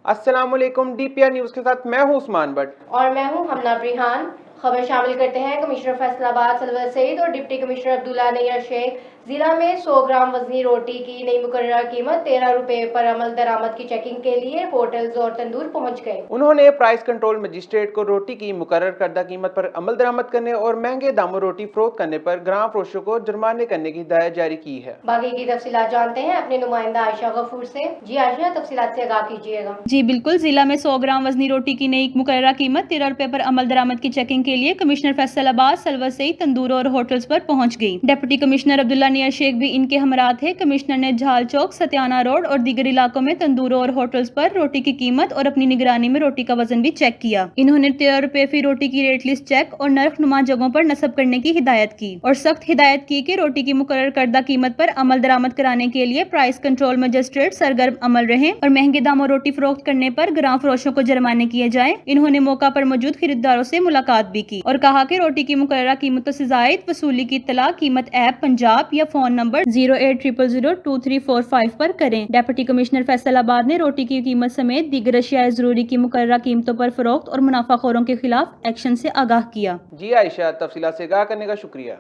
अस्सलाम वालेकुम। DPR news के साथ मैं हूं उस्मान भट्ट और मैं हूं हमना रिहान। खबर शामिल करते हैं। कमिश्नर फैसलाबाद सलवर सईद और डिप्टी कमिश्नर अब्दुल्ला नैयर शेख जिला में 100 ग्राम वजनी रोटी की नई मुकर्ररा कीमत 13 रुपए पर अमल दरामद की चेकिंग के लिए होटल्स और तंदूर पहुंच गए। उन्होंने प्राइस कंट्रोल मजिस्ट्रेट को रोटी की मुकर्रर करदा कीमत पर अमल दरामद करने और महंगे दामों रोटी फरोख्त करने पर ग्राम फरोशों को जुर्माने करने की हिदायत जारी की है। बाकी की तफसीलात जानते हैं अपने नुमाइंदा आयशा गफूर से। जी आयशा, तफसीलात से आगाह कीजिएगा। जी बिल्कुल, जिला में 100 ग्राम वजनी रोटी की नई मुकर्ररा कीमत 13 रुपए पर अमल दरामद की चेकिंग के लिए कमिश्नर फैसलाबाद सलवर सईद तंदूर और होटल्स पर पहुंच गई। डिप्टी कमिश्नर अब्दुल्ला नैयर शेख भी इनके हमरा थे। कमिश्नर ने झाल चौक, सत्याना रोड और दीगर इलाकों में तंदूरों और होटल्स पर रोटी की कीमत और अपनी निगरानी में रोटी का वजन भी चेक किया। इन्होंने 13 रुपए फी रोटी की रेट लिस्ट चेक और नर्ख नुमा जगहों पर नस्ब करने की हिदायत की और सख्त हिदायत की कि रोटी की मुकर्रर करदा कीमत पर अमल दरामद कराने के लिए प्राइस कंट्रोल मजिस्ट्रेट सरगर्म अमल रहे और महंगे दामों रोटी फरोख्त करने पर ग्राम फरोशों को जुर्माने किए जाएं। इन्होंने मौका पर मौजूद खरीदारों से मुलाकात भी की और कहा कि रोटी की मुकर्ररा कीमतों से जायद वसूली की इत्तला कीमत ऐप पंजाब या फोन नंबर 0800023445 पर करें। डिप्टी कमिश्नर फैसलाबाद ने रोटी की कीमत समेत दीगर अशियाए जरूरी की मुकर्ररा कीमतों पर फरोख्त और मुनाफाखोरों के खिलाफ एक्शन से आगाह किया। जी आयशा, तफसीलात से आगाह करने का शुक्रिया।